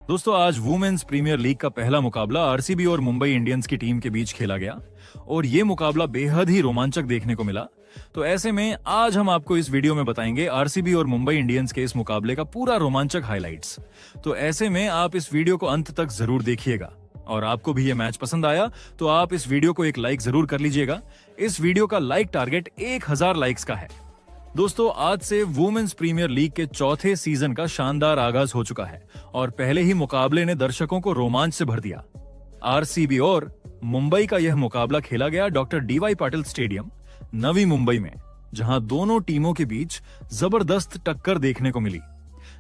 दोस्तों, आज women's premier league का पहला मुकाबला आरसीबी और मुंबई इंडियंस की टीम के बीच खेला गया और ये मुकाबला बेहद ही रोमांचक देखने को मिला। तो ऐसे में आज हम आपको इस वीडियो में बताएंगे आरसीबी और मुंबई इंडियंस के इस मुकाबले का पूरा रोमांचक हाइलाइट्स। तो ऐसे में आप इस वीडियो को अंत तक जरूर देखिएगा और आपको भी ये मैच पसंद आया तो आप इस वीडियो को एक लाइक जरूर कर लीजिएगा। इस वीडियो का लाइक टारगेट 1000 लाइक्स का है। दोस्तों, आज से वुमेन्स प्रीमियर लीग के चौथे सीजन का शानदार आगाज हो चुका है और पहले ही मुकाबले ने दर्शकों को रोमांच से भर दिया। आरसीबी और मुंबई का यह मुकाबला खेला गया doctor D Y Patil stadium, Navi Mumbai में, जहां दोनों टीमों के बीच जबरदस्त टक्कर देखने को मिली।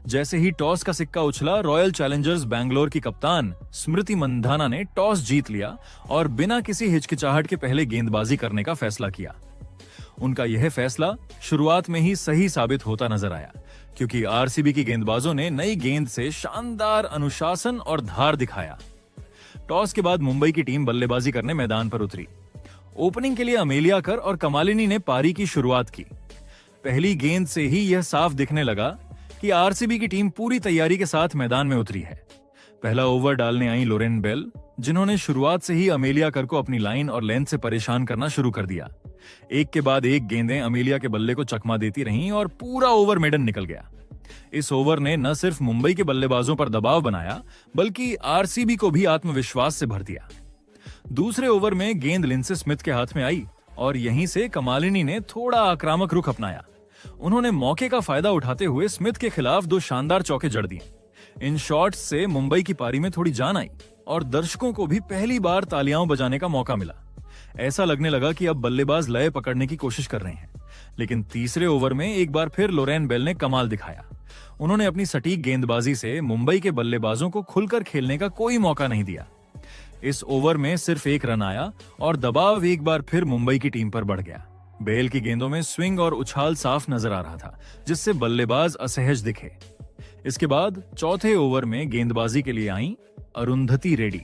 जैसे ही टॉस का सिक्का उछला, रॉयल चैलेंजर्स बैंगलोर की कप्तान स्मृति मंधाना ने टॉस जीत लिया और बिना किसी हिचकिचाहट के पहले गेंदबाजी करने का फैसला किया। उनका यह फैसला शुरुआत में ही सही साबित होता नजर आया, क्योंकि आरसीबी की गेंदबाजों ने नई गेंद से शानदार अनुशासन और धार दिखाया। टॉस के बाद मुंबई की टीम बल्लेबाजी करने मैदान पर उतरी। ओपनिंग के लिए अमेलिया कर और कमालिनी ने पारी की शुरुआत की। पहली गेंद से ही यह साफ दिखने लगा कि आरसीबी की टीम पूरी तैयारी के साथ मैदान में उतरी है। पहला ओवर डालने आई लोरेन बेल, जिन्होंने शुरुआत से ही अमेलिया कर को अपनी लाइन और लेंथ से परेशान करना शुरू कर दिया। एक के बाद एक गेंदें अमेलिया के बल्ले को चकमा देती रहीं और पूरा ओवर मेडन निकल गया। इस ओवर ने न सिर्फ मुंबई के बल्लेबाजों पर दबाव बनाया, बल्कि आरसीबी को भी आत्मविश्वास से भर दिया। दूसरे ओवर में गेंद लिंडसे स्मिथ के हाथ में आई और यहीं से कमालिनी ने थोड़ा आक्रामक रुख अपनाया। उन्होंने मौके का फायदा उठाते हुए स्मिथ के खिलाफ 2 शानदार चौके जड़ दिए। इन शॉट्स से मुंबई की पारी में थोड़ी जान आई और दर्शकों को भी पहली बार तालियां बजाने का मौका मिला। ऐसा लगने लगा कि अब बल्लेबाज लय पकड़ने की कोशिश कर रहे हैं। लेकिन तीसरे ओवर में एक बार फिर लोरेन बेल ने कमाल दिखाया। उन्होंने अपनी सटीक गेंदबाजी से मुंबई के बल्लेबाजों को खुलकर खेलने का कोई मौका नहीं दिया। इस ओवर में सिर्फ 1 रन आया और दबाव एक बार फिर मुंबई की टीम पर बढ़ गया। बेल की गेंदों में स्विंग और उछाल साफ नजर आ रहा था, जिससे बल्लेबाज असहज दिखे। इसके बाद चौथे ओवर में गेंदबाजी के लिए आई अरुंधति रेड्डी।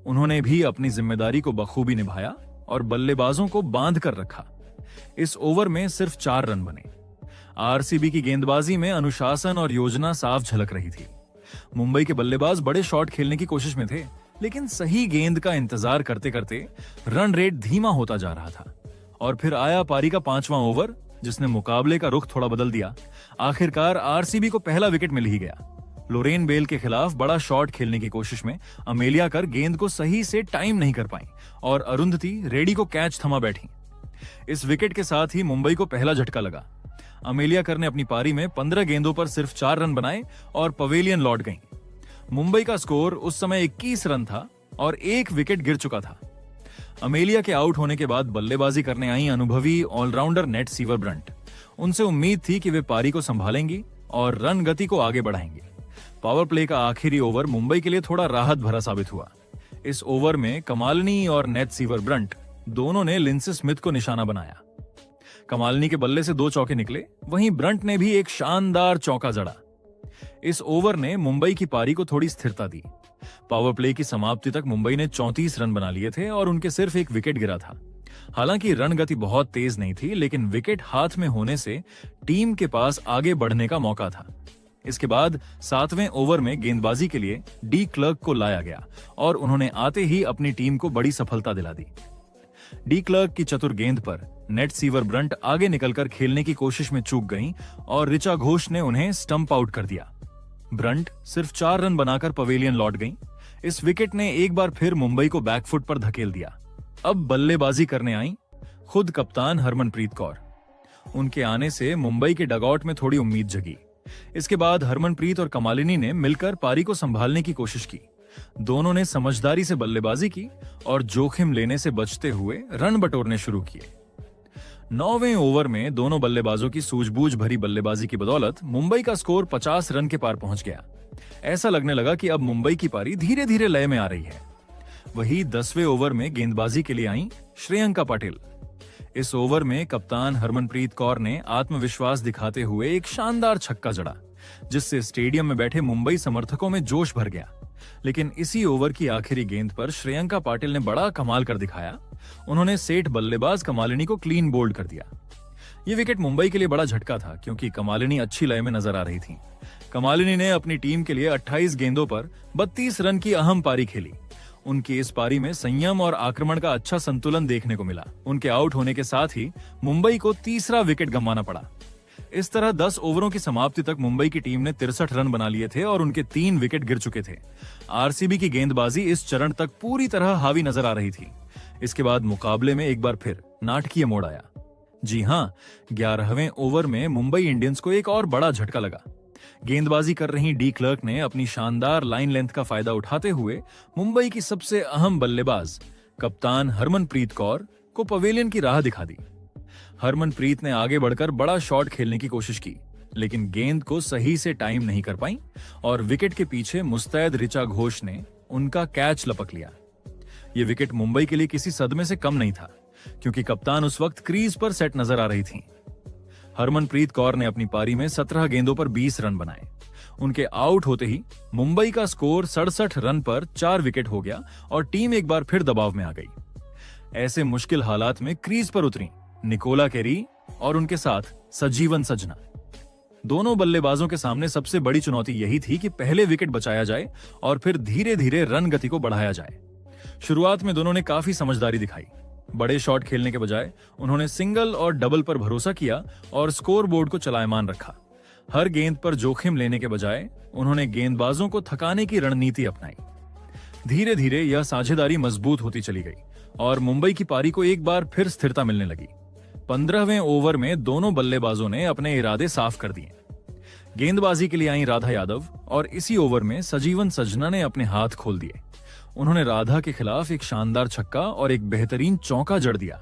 उन्होंने भी अपनी जिम्मेदारी को बखूबी निभाया और बल्लेबाजों को बांध कर रखा। इस ओवर में सिर्फ 4 रन बने। आरसीबी की गेंदबाजी में अनुशासन और योजना साफ झलक रही थी। मुंबई के बल्लेबाज बड़े शॉट खेलने की कोशिश में थे, लेकिन सही गेंद का इंतजार करते करते रन रेट धीमा होता जा रहा था। और फिर आया पारी का 5वां ओवर, जिसने मुकाबले का रुख थोड़ा बदल दिया। आखिरकार आरसीबी को पहला विकेट मिल ही गया। लोरेन बेल के खिलाफ बड़ा शॉट खेलने की कोशिश में अमेलिया कर गेंद को सही से टाइम नहीं कर पाई और अरुंधति रेड्डी को कैच थमा बैठी। इस विकेट के साथ ही मुंबई को पहला झटका लगा। अमेलिया कर ने अपनी पारी में 15 गेंदों पर सिर्फ 4 रन बनाए और पवेलियन लौट गईं। मुंबई का स्कोर उस समय 21 रन था और 1 विकेट गिर चुका था। अमेलिया के आउट होने के बाद बल्लेबाजी करने आई अनुभवी ऑलराउंडर नेट सीवर ब्रंट। उनसे उम्मीद थी कि वे पारी को संभालेंगी और रन गति को आगे बढ़ाएंगी। पावर प्ले का आखिरी ओवर मुंबई के लिए थोड़ा राहत भरा साबित हुआ। इस ओवर में कमालिनी और नेट सीवर ब्रंट दोनों ने लिंडसे स्मिथ को निशाना बनाया। कमालिनी के बल्ले से 2 चौके निकले, वहीं ब्रंट ने भी एक शानदार चौका जड़ा। इस ओवर ने मुंबई की पारी को थोड़ी स्थिरता दी। पावर प्ले की समाप्ति तक मुंबई ने 34 रन बना लिए थे और उनके सिर्फ 1 विकेट गिरा था। हालांकि रन गति बहुत तेज नहीं थी, लेकिन विकेट हाथ में होने से टीम के पास आगे बढ़ने का मौका था। इसके बाद 7वें ओवर में गेंदबाजी के लिए डी क्लर्क को लाया गया और उन्होंने आते ही अपनी टीम को बड़ी सफलता दिला दी। डी क्लर्क की चतुर गेंद पर नेट सीवर ब्रंट आगे निकलकर खेलने की कोशिश में चूक गईं और ऋचा घोष ने उन्हें स्टंप आउट कर दिया। ब्रंट सिर्फ 4 रन बनाकर पवेलियन लौट गईं। इस विकेट ने एक बार फिर मुंबई को बैकफुट पर धकेल दिया। अब बल्लेबाजी करने आई खुद कप्तान हरमनप्रीत कौर। उनके आने से मुंबई के डगआउट में थोड़ी उम्मीद जगी। इसके बाद हरमनप्रीत और कमालिनी ने मिलकर पारी को संभालने की कोशिश की। दोनों ने समझदारी से बल्लेबाजी की और जोखिम लेने से बचते हुए रन बटोरने शुरू किए। 9वें ओवर में दोनों बल्लेबाजों की सूझबूझ भरी बल्लेबाजी की बदौलत मुंबई का स्कोर 50 रन के पार पहुंच गया। ऐसा लगने लगा कि अब मुंबई की पारी धीरे धीरे लय में आ रही है। वही 10वें ओवर में गेंदबाजी के लिए आई श्रेयंका पाटिल। इस ओवर में कप्तान हरमनप्रीत कौर ने आत्मविश्वास दिखाते हुए एक शानदार छक्का जड़ा, जिससे स्टेडियम में बैठे मुंबई समर्थकों में जोश भर गया। लेकिन इसी ओवर की आखिरी गेंद पर श्रेयंका पाटिल ने बड़ा कमाल कर दिखाया। उन्होंने सेठ बल्लेबाज कमालिनी को क्लीन बोल्ड कर दिया। ये विकेट मुंबई के लिए बड़ा झटका था, क्योंकि कमालिनी अच्छी लय में नजर आ रही थी। कमालिनी ने अपनी टीम के लिए 28 गेंदों पर 32 रन की अहम पारी खेली। उनकी इस पारी में संयम और आक्रमण का अच्छा संतुलन देखने को मिला। उनके आउट होने के साथ ही मुंबई को तीसरा विकेट गंवाना पड़ा। इस तरह 10 ओवरों की समाप्ति तक मुंबई की टीम ने 63 रन बना लिए थे और उनके 3 विकेट गिर चुके थे। आरसीबी की गेंदबाजी इस चरण तक पूरी तरह हावी नजर आ रही थी। इसके बाद मुकाबले में एक बार फिर नाटकीय मोड़ आया। जी हां, 11वें ओवर में मुंबई इंडियंस को एक और बड़ा झटका लगा। गेंदबाजी कर रही डी क्लर्क ने अपनी शानदार लाइन लेंथ का फायदा उठाते हुए मुंबई की सबसे अहम बल्लेबाज कप्तान हरमनप्रीत कौर को पवेलियन की राह दिखा दी। हरमनप्रीत ने आगे बढ़कर बड़ा शॉट खेलने की कोशिश की, लेकिन गेंद को सही से टाइम नहीं कर पाई और विकेट के पीछे मुस्तैद ऋचा घोष ने उनका कैच लपक लिया। यह विकेट मुंबई के लिए किसी सदमे से कम नहीं था, क्योंकि कप्तान उस वक्त क्रीज पर सेट नजर आ रही थी। हरमनप्रीत कौर ने अपनी पारी में 17 गेंदों पर 20 रन बनाए। उनके आउट होते ही मुंबई का स्कोर 67 रन पर 4 विकेट हो गया और टीम एक बार फिर दबाव में आ गई। ऐसे मुश्किल हालात में क्रीज पर उतरी निकोला केरी और उनके साथ सजीवन सजना। दोनों बल्लेबाजों के सामने सबसे बड़ी चुनौती यही थी कि पहले विकेट बचाया जाए और फिर धीरे धीरे रन गति को बढ़ाया जाए। शुरुआत में दोनों ने काफी समझदारी दिखाई। बड़े शॉट खेलने के बजाय उन्होंने सिंगल और डबल पर भरोसा किया और स्कोर बोर्ड को चलायमान रखा। हर गेंद पर जोखिम लेने के बजाय उन्होंने गेंदबाजों को थकाने की रणनीति अपनाई। धीरे धीरे यह साझेदारी मजबूत होती चली गई और मुंबई की पारी को एक बार फिर स्थिरता मिलने लगी। 15वें ओवर में दोनों बल्लेबाजों ने अपने इरादे साफ कर दिए। गेंदबाजी के लिए आई राधा यादव और इसी ओवर में सजीवन सजना ने अपने हाथ खोल दिए। उन्होंने राधा के खिलाफ एक शानदार छक्का और एक बेहतरीन चौका जड़ दिया।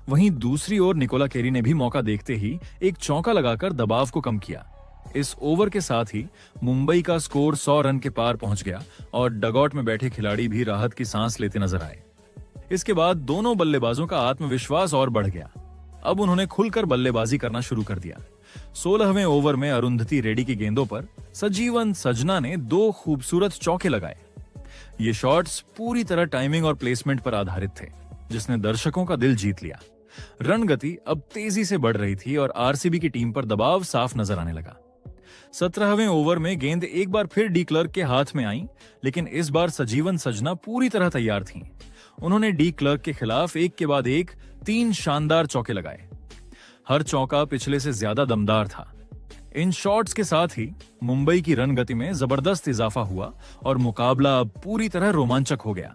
वहीं दूसरी ओर निकोला केरी ने भी मौका देखते ही एक चौका लगाकर दबाव को कम किया। इस ओवर के साथ ही मुंबई का स्कोर 100 रन के पार पहुंच गया और डगआउट में बैठे खिलाड़ी भी राहत की सांस लेते नजर आए। इसके बाद दोनों बल्लेबाजों का आत्मविश्वास और बढ़ गया। अब उन्होंने खुलकर बल्लेबाजी करना शुरू कर दिया। 16वें ओवर में अरुंधति रेड्डी की गेंदों पर सजीवन सजना ने 2 खूबसूरत चौके लगाए। ये शॉट्स पूरी तरह टाइमिंग और प्लेसमेंट पर आधारित थे, जिसने दर्शकों का दिल जीत लिया। रन गति अब तेजी से बढ़ रही थी और आरसीबी की टीम पर दबाव साफ नजर आने लगा। 17वें ओवर में गेंद एक बार फिर डी क्लर्क के हाथ में आई, लेकिन इस बार सजीवन सजना पूरी तरह तैयार थीं। उन्होंने डी क्लर्क के खिलाफ एक के बाद एक 3 शानदार चौके लगाए। हर चौका पिछले से ज्यादा दमदार था। इन शॉट्स के साथ ही मुंबई की रन गति में जबरदस्त इजाफा हुआ और मुकाबला अब पूरी तरह रोमांचक हो गया।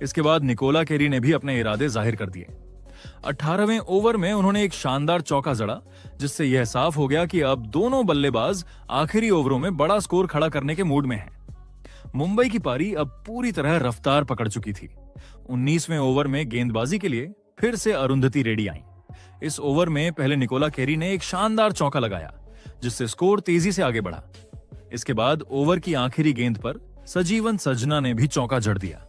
इसके बाद निकोला केरी ने भी अपने इरादे जाहिर कर दिए। 18वें ओवर में उन्होंने एक शानदार चौका जड़ा, जिससे यह साफ हो गया कि अब दोनों बल्लेबाज आखिरी ओवरों में बड़ा स्कोर खड़ा करने के मूड में हैं। मुंबई की पारी अब पूरी तरह रफ्तार पकड़ चुकी थी। 19वें ओवर में गेंदबाजी के लिए फिर से अरुंधति रेड्डी आई। इस ओवर में पहले निकोला केरी ने एक शानदार चौका लगाया, जिससे स्कोर तेजी से आगे बढ़ा। इसके बाद ओवर की आखिरी गेंद पर सजीवन सजना ने भी चौका जड़ दिया।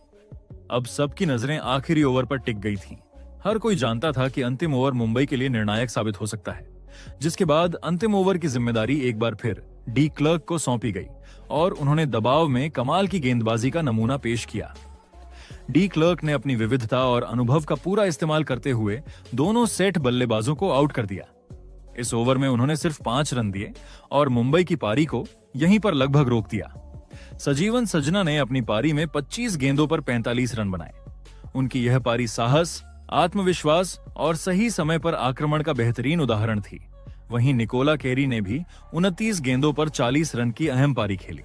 अब सबकी नजरें आखिरी ओवर पर टिक गई थीं। हर कोई जानता था कि अंतिम ओवर मुंबई के लिए निर्णायक साबित हो सकता है, जिसके बाद अंतिम ओवर की जिम्मेदारी एक बार फिर डी क्लर्क को सौंपी गई और उन्होंने दबाव में कमाल की गेंदबाजी का नमूना पेश किया। डी क्लर्क ने अपनी विविधता और अनुभव का पूरा इस्तेमाल करते हुए दोनों सेट बल्लेबाजों को आउट कर दिया। इस ओवर में उन्होंने सिर्फ 5 रन दिए और मुंबई की पारी को यहीं पर लगभग रोक दिया। सजीवन सजना ने अपनी पारी में 25 गेंदों पर 45 रन बनाए। उनकी यह पारी साहस, आत्मविश्वास और सही समय पर आक्रमण का बेहतरीन उदाहरण थी। वहीं निकोला केरी ने भी 29 गेंदों पर 40 रन की अहम पारी खेली।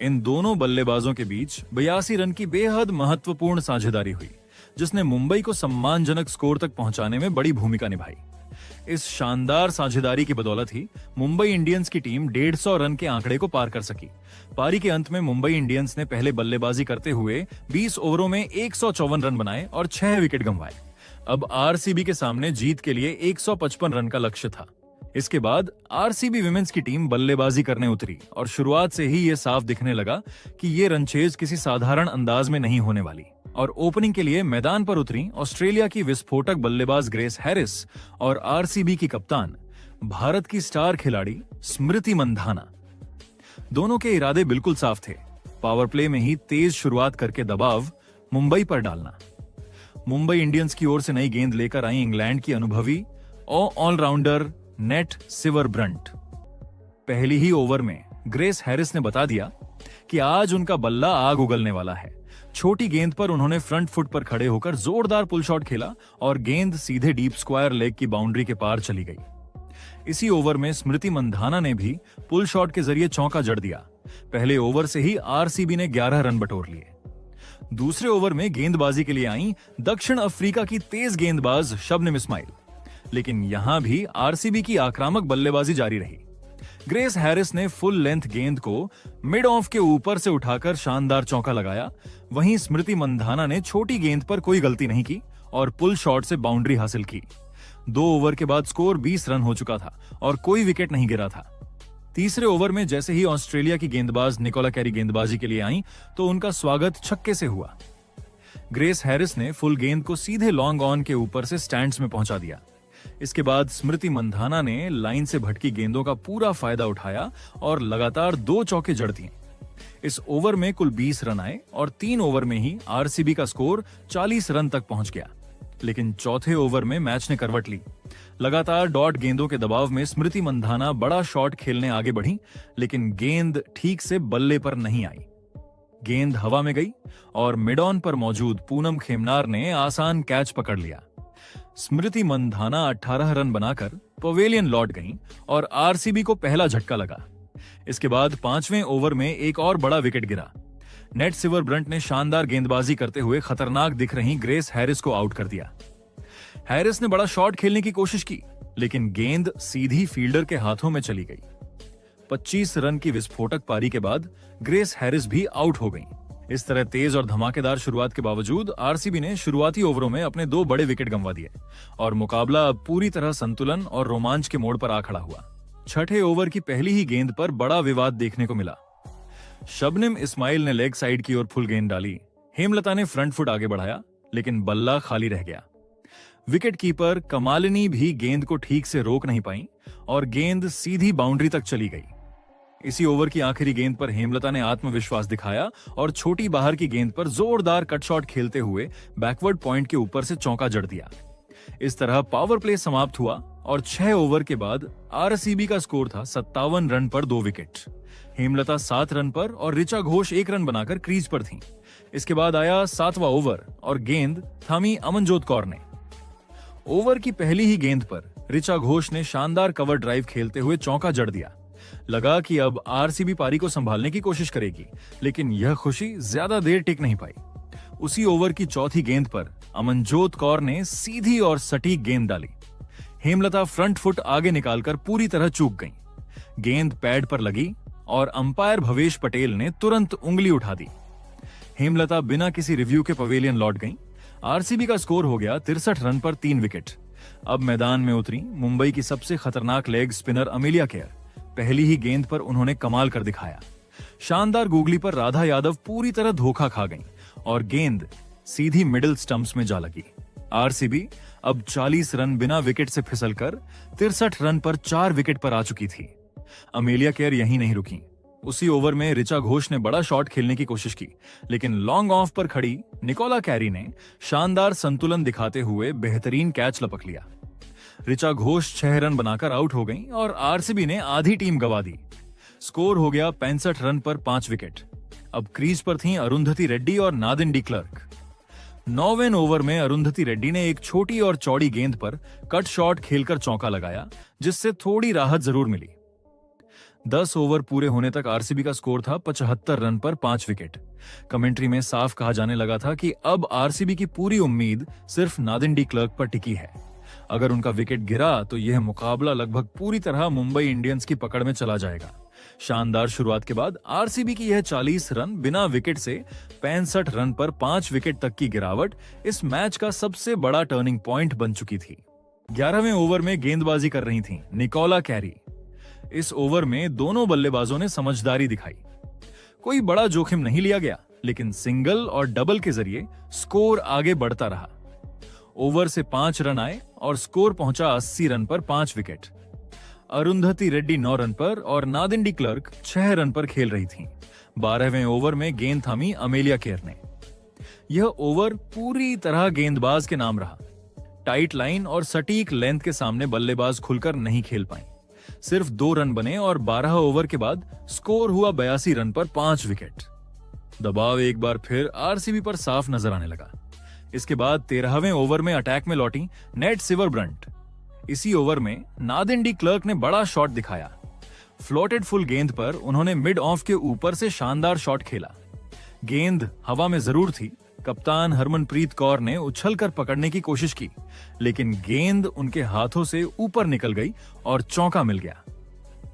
इन दोनों बल्लेबाजों के बीच 82 रन की बेहद महत्वपूर्ण साझेदारी हुई, जिसने मुंबई को सम्मानजनक स्कोर तक पहुंचाने में बड़ी भूमिका निभाई। इस शानदार साझेदारी की बदौलत ही मुंबई इंडियंस की टीम 150 रन के आंकड़े को पार कर सकी। पारी के अंत में मुंबई इंडियंस ने पहले बल्लेबाजी करते हुए 20 ओवरों में 154 रन बनाए और 6 विकेट गंवाए। अब आरसीबी के सामने जीत के लिए 155 रन का लक्ष्य था। इसके बाद आरसीबी विमेंस की टीम बल्लेबाजी करने उतरी और शुरुआत से ही यह साफ दिखने लगा कि ये रनचेज किसी साधारण अंदाज में नहीं होने वाली। और ओपनिंग के लिए मैदान पर उतरी ऑस्ट्रेलिया की विस्फोटक बल्लेबाज ग्रेस हैरिस और आरसीबी की कप्तान भारत की स्टार खिलाड़ी स्मृति मंधाना। दोनों के इरादे बिल्कुल साफ थे, पावर प्ले में ही तेज शुरुआत करके दबाव मुंबई पर डालना। मुंबई इंडियंस की ओर से नई गेंद लेकर आई इंग्लैंड की अनुभवी ऑलराउंडर नेट सिवरब्रंट। पहली ही ओवर में ग्रेस हैरिस ने बता दिया कि आज उनका बल्ला आग उगलने वाला है। छोटी गेंद पर उन्होंने फ्रंट फुट पर खड़े होकर जोरदार पुल शॉट खेला और गेंद सीधे डीप स्क्वायर लेग की बाउंड्री के पार चली गई। इसी ओवर में स्मृति मंधाना ने भी पुल शॉट के जरिए चौका जड़ दिया। पहले ओवर से ही आरसीबी ने 11 रन बटोर लिए। दूसरे ओवर में गेंदबाजी के लिए आई दक्षिण अफ्रीका की तेज गेंदबाज शबनम इस्माइल, लेकिन यहां भी आरसीबी की आक्रामक बल्लेबाजी जारी रही। ग्रेस हैरिस ने फुल लेंथ गेंद को मिड ऑफ के ऊपर से उठाकर शानदार चौका लगाया। वहीं स्मृति मंधाना ने छोटी गेंद पर कोई गलती नहीं की और पुल शॉट से बाउंड्री हासिल की। 2 ओवर के बाद स्कोर 20 रन हो चुका था और कोई विकेट नहीं गिरा था। तीसरे ओवर में जैसे ही ऑस्ट्रेलिया की गेंदबाज निकोला कैरी गेंदबाजी के लिए आई तो उनका स्वागत छक्के से हुआ। ग्रेस हैरिस ने फुल गेंद को सीधे लॉन्ग ऑन के ऊपर से स्टैंड्स में पहुंचा दिया। इसके बाद स्मृति मंधाना ने लाइन से भटकी गेंदों का पूरा फायदा उठाया और लगातार 2 चौके जड़ दिए। इस ओवर में कुल 20 रन आए और 3 ओवर में ही आरसीबी का स्कोर 40 रन तक पहुंच गया। लेकिन चौथे ओवर में मैच ने करवट ली। लगातार डॉट गेंदों के दबाव में स्मृति मंधाना बड़ा शॉट खेलने आगे बढ़ी, लेकिन गेंद ठीक से बल्ले पर नहीं आई। गेंद हवा में गई और मिड ऑन पर मौजूद पूनम खेमनार ने आसान कैच पकड़ लिया। स्मृति मंधाना 18 रन बनाकर पवेलियन लौट गईं और आरसीबी को पहला झटका लगा। इसके बाद 5वें ओवर में एक और बड़ा विकेट गिरा। नेट सिवर ब्रंट ने शानदार गेंदबाजी करते हुए खतरनाक दिख रही ग्रेस हैरिस को आउट कर दिया। हैरिस ने बड़ा शॉट खेलने की कोशिश की, लेकिन गेंद सीधी फील्डर के हाथों में चली गई। 25 रन की विस्फोटक पारी के बाद ग्रेस हैरिस भी आउट हो गईं। इस तरह तेज और धमाकेदार शुरुआत के बावजूद आरसीबी ने शुरुआती ओवरों में अपने 2 बड़े विकेट गंवा दिए और मुकाबला अब पूरी तरह संतुलन और रोमांच के मोड़ पर आ खड़ा हुआ। छठे ओवर की पहली ही गेंद पर बड़ा विवाद देखने को मिला। शबनम इस्माइल ने लेग साइड की ओर फुल गेंद डाली। हेमलता ने फ्रंट फुट आगे बढ़ाया, लेकिन बल्ला खाली रह गया। विकेट कीपर कमालिनी भी गेंद को ठीक से रोक नहीं पाई और गेंद सीधी बाउंड्री तक चली गई। इसी ओवर की आखिरी गेंद पर हेमलता ने आत्मविश्वास दिखाया और छोटी बाहर की गेंद पर जोरदार कट शॉट खेलते हुए बैकवर्ड पॉइंट के ऊपर से चौका जड़ दिया। इस तरह पावर प्ले समाप्त हुआ और 6 ओवर के बाद आरसीबी का स्कोर था 57 रन पर 2 विकेट। हेमलता 7 रन पर और ऋचा घोष 1 रन बनाकर क्रीज पर थीं। इसके बाद आया 7वां ओवर और गेंद थामी अमनजोत कौर ने। ओवर की पहली ही गेंद पर ऋचा घोष ने शानदार कवर ड्राइव खेलते हुए चौका जड़ दिया। लगा कि अब आरसीबी पारी को संभालने की कोशिश करेगी, लेकिन यह खुशी ज्यादा देर टिक नहीं पाई। उसी ओवर की चौथी गेंद पर अमनजोत कौर ने सीधी और सटीक गेंद डाली। हेमलता फ्रंट फुट आगे निकालकर पूरी तरह चूक गईं। गेंद पैड पर लगी और अंपायर भवेश पटेल ने तुरंत उंगली उठा दी। हेमलता बिना किसी रिव्यू के पवेलियन लौट गईं। आरसीबी का स्कोर हो गया 63 रन पर 3 विकेट। अब मैदान में उतरी मुंबई की सबसे खतरनाक लेग स्पिनर अमेलिया केयर। पहली ही गेंद पर उन्होंने कमाल कर दिखाया। शानदार गूगली पर राधा यादव पूरी तरह धोखा खा गईं और गेंद सीधी मिडिल स्टंप्स में जा लगी। आरसीबी अब 40 रन बिना विकेट से फिसलकर 63 रन पर 4 विकेट पर आ चुकी थी। अमेलिया केयर यहीं नहीं रुकी। उसी ओवर में ऋचा घोष ने बड़ा शॉट खेलने की कोशिश की, लेकिन लॉन्ग ऑफ पर खड़ी निकोला कैरी ने शानदार संतुलन दिखाते हुए बेहतरीन कैच लपक लिया। ऋचा घोष 6 रन बनाकर आउट हो गईं और आरसीबी ने आधी टीम गंवा दी। स्कोर हो गया 65 रन पर 5 विकेट। अब क्रीज पर थीं अरुंधति रेड्डी और नादिन डी क्लर्क। 9वें ओवर में अरुंधति रेड्डी ने एक छोटी और चौड़ी गेंद पर कट शॉट खेलकर चौका लगाया, जिससे थोड़ी राहत जरूर मिली। 10 ओवर पूरे होने तक आरसीबी का स्कोर था 75 रन पर 5 विकेट। कमेंट्री में साफ कहा जाने लगा था कि अब आरसीबी की पूरी उम्मीद सिर्फ नादिन डी क्लर्क पर टिकी है। अगर उनका विकेट गिरा तो यह मुकाबला लगभग पूरी तरह मुंबई इंडियंस की पकड़ में चला जाएगा। शानदार शुरुआत के बाद आरसीबी की यह 40 रन बिना विकेट से 65 रन पर 5 विकेट तक की गिरावट इस मैच का सबसे बड़ा टर्निंग पॉइंट बन चुकी थी। 11वें ओवर में गेंदबाजी कर रही थीं निकोला कैरी। इस ओवर में दोनों बल्लेबाजों ने समझदारी दिखाई। कोई बड़ा जोखिम नहीं लिया गया, लेकिन सिंगल और डबल के जरिए स्कोर आगे बढ़ता रहा। ओवर से 5 रन आए और स्कोर पहुंचा 80 रन पर 5 विकेट। अरुंधति रेड्डी 9 रन पर और नादिन डी क्लर्क 6 रन पर खेल रही थीं। 12वें ओवर में गेंद थामी अमेलिया केयर ने। यह ओवर पूरी तरह गेंदबाज के नाम रहा। टाइट लाइन और सटीक लेंथ के सामने बल्लेबाज खुलकर नहीं खेल पाए। सिर्फ 2 रन बने और 12 ओवर के बाद स्कोर हुआ 82 रन पर 5 विकेट। दबाव एक बार फिर आरसीबी पर साफ नजर आने लगा। इसके बाद 13वें ओवर में अटैक में लौटी नेट सिवरब्रंट। इसी ओवर में नादिन डी क्लर्क ने बड़ा शॉट दिखाया। फ्लोटेड फुल गेंद पर उन्होंने मिड ऑफ के ऊपर से शानदार शॉट खेला। गेंद हवा में जरूर थी। कप्तान हरमनप्रीत कौर ने उछलकर पकड़ने की कोशिश की, लेकिन गेंद उनके हाथों से ऊपर निकल गई और चौका मिल गया।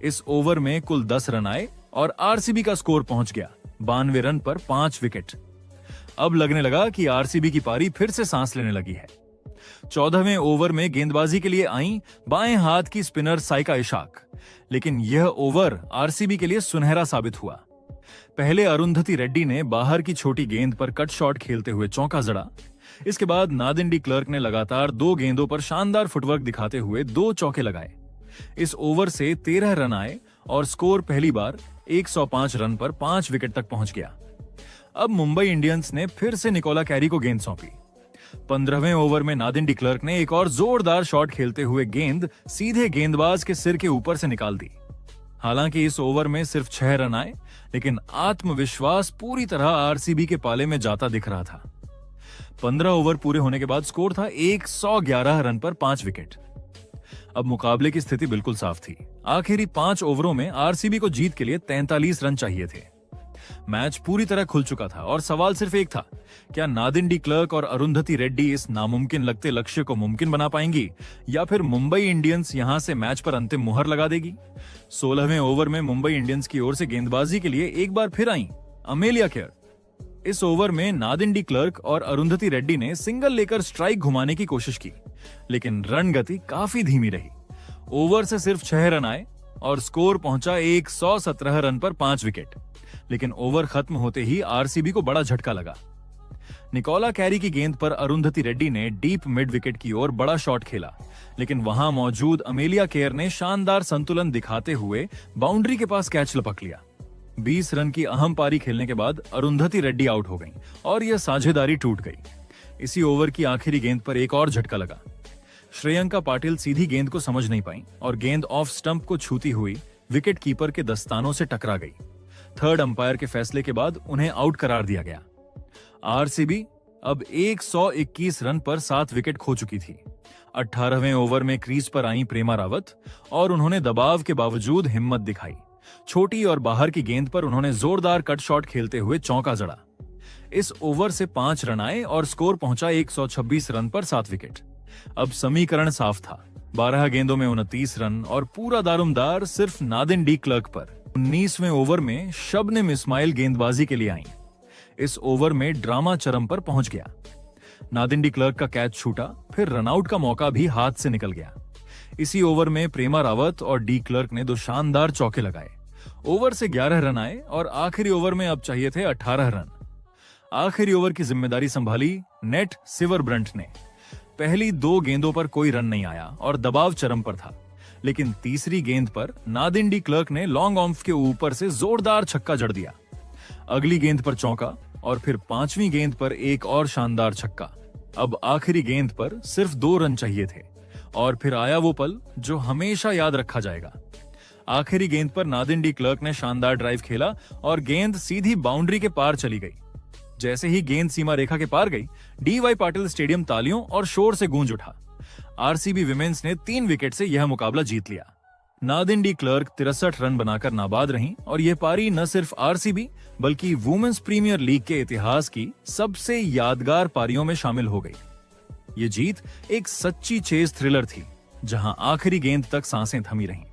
इस ओवर में कुल 10 रन आए और आरसीबी का स्कोर पहुंच गया 92 रन पर 5 विकेट। अब लगने लगा कि आरसीबी की पारी फिर से सांस लेने लगी है। 14वें ओवर में गेंदबाजी के लिए आई बाएं हाथ की स्पिनर साइका इशाक, लेकिन यह ओवर आरसीबी के लिए सुनहरा साबित हुआ। पहले अरुंधति रेड्डी ने बाहर की छोटी गेंद पर कट शॉट खेलते हुए चौका जड़ा। इसके बाद नादिन डी क्लर्क ने लगातार 2 गेंदों पर शानदार फुटवर्क दिखाते हुए 2 चौके लगाए। इस ओवर से 13 रन आए और स्कोर पहली बार 105 रन पर 5 विकेट तक पहुंच गया। अब मुंबई इंडियंस ने फिर से निकोला कैरी को गेंद सौंपी। 15वें ओवर में नादिन डी क्लर्क ने एक और जोरदार शॉट खेलते हुए गेंद सीधे गेंदबाज के सिर के ऊपर से निकाल दी। हालांकि इस ओवर में सिर्फ 6 रन आए, लेकिन आत्मविश्वास पूरी तरह आरसीबी के पाले में जाता दिख रहा था। 15 ओवर पूरे होने के बाद स्कोर था 111 रन पर 5 विकेट। अब मुकाबले की स्थिति बिल्कुल साफ थी। आखिरी 5 ओवरों में आरसीबी को जीत के लिए 43 रन चाहिए थे। मैच पूरी तरह खुल चुका था और सवाल सिर्फ एक था, क्या नादिन डी क्लर्क और अरुंधति रेड्डी इस नामुमकिन लगते लक्ष्य को मुमकिन बना पाएंगी या फिर मुंबई इंडियंस यहां से मैच पर अंतिम मुहर लगा देगी। 16वें ओवर में मुंबई इंडियंस की ओर से गेंदबाजी के लिए एक बार फिर आई अमेलिया केयर। इस ओवर में नादिन डी क्लर्क और अरुंधति रेड्डी ने सिंगल लेकर स्ट्राइक घुमाने की कोशिश की, लेकिन रन गति काफी धीमी रही। ओवर से सिर्फ 6 रन आए और स्कोर पहुंचा 117 रन पर 5 विकेट। लेकिन ओवर खत्म होते ही आरसीबी को बड़ा झटका लगा। निकोला कैरी की गेंद पर अरुंधति रेड्डी ने डीप मिड विकेट की ओर बड़ा शॉट खेला, लेकिन वहां मौजूद अमेलिया केयर ने शानदार संतुलन दिखाते हुए बाउंड्री के पास कैच लपक लिया। 20 रन की अहम पारी खेलने के बाद अरुंधति रेड्डी आउट हो गईं और यह साझेदारी टूट गई। इसी ओवर की आखिरी गेंद पर एक और झटका लगा। श्रेयंका पाटिल सीधी गेंद को समझ नहीं पाई और गेंद ऑफ स्टंप को छूती हुई विकेट कीपर के दस्तानों से टकरा गई। थर्ड अंपायर के फैसले के बाद उन्हें आउट करार दिया गया। आरसीबी अब 121 रन पर 7 विकेट खो चुकी थी। 18वें ओवर में क्रीज पर आई प्रेमा रावत और उन्होंने दबाव के बावजूद हिम्मत दिखाई। छोटी और बाहर की गेंद पर उन्होंने जोरदार कट शॉट खेलते हुए चौका जड़ा। इस ओवर से 5 रन आए और स्कोर पहुंचा 126 रन पर 7 विकेट। अब समीकरण साफ था। 12 गेंदों में 29 रन और पूरा दारोमदार सिर्फ नादिन डी क्लर्क पर। 19वें ओवर में शबनम इस्माइल गेंदबाजी के लिए आईं। इस ओवर में ड्रामा चरम पर पहुंच गया। नादिन डी क्लर्क का कैच छूटा, फिर रनआउट का मौका भी हाथ से निकल गया। इसी ओवर में प्रेमा रावत और डी क्लर्क ने 2 शानदार चौके लगाए। ओवर से 11 रन आए और आखिरी ओवर में अब चाहिए थे 18 रन। आखिरी ओवर की जिम्मेदारी संभाली नेट सिवरब्रंट ने। पहली 2 गेंदों पर कोई रन नहीं आया और दबाव चरम पर था, लेकिन तीसरी गेंद पर नादिन डी क्लर्क ने लॉन्ग ऑफ के ऊपर से जोरदार छक्का जड़ दिया। अगली गेंद पर चौका और फिर 5वीं गेंद पर एक और शानदार छक्का। अब आखिरी गेंद पर सिर्फ 2 रन चाहिए थे और फिर आया वो पल जो हमेशा याद रखा जाएगा। आखिरी गेंद पर नादिन डी क्लर्क ने शानदार ड्राइव खेला और गेंद सीधी बाउंड्री के पार चली गई। जैसे ही गेंद सीमा रेखा के पार गई, डीवाई पाटिल स्टेडियम तालियों और शोर से गूंज उठा। आरसीबी विमेंस ने 3 विकेट से यह मुकाबला जीत लिया। नादिन डी क्लर्क 63 रन बनाकर नाबाद रहीं और यह पारी न सिर्फ आरसीबी बल्कि वुमेन्स प्रीमियर लीग के इतिहास की सबसे यादगार पारियों में शामिल हो गई। ये जीत एक सच्ची चेज थ्रिलर थी, जहां आखिरी गेंद तक सांसें थमी रहीं।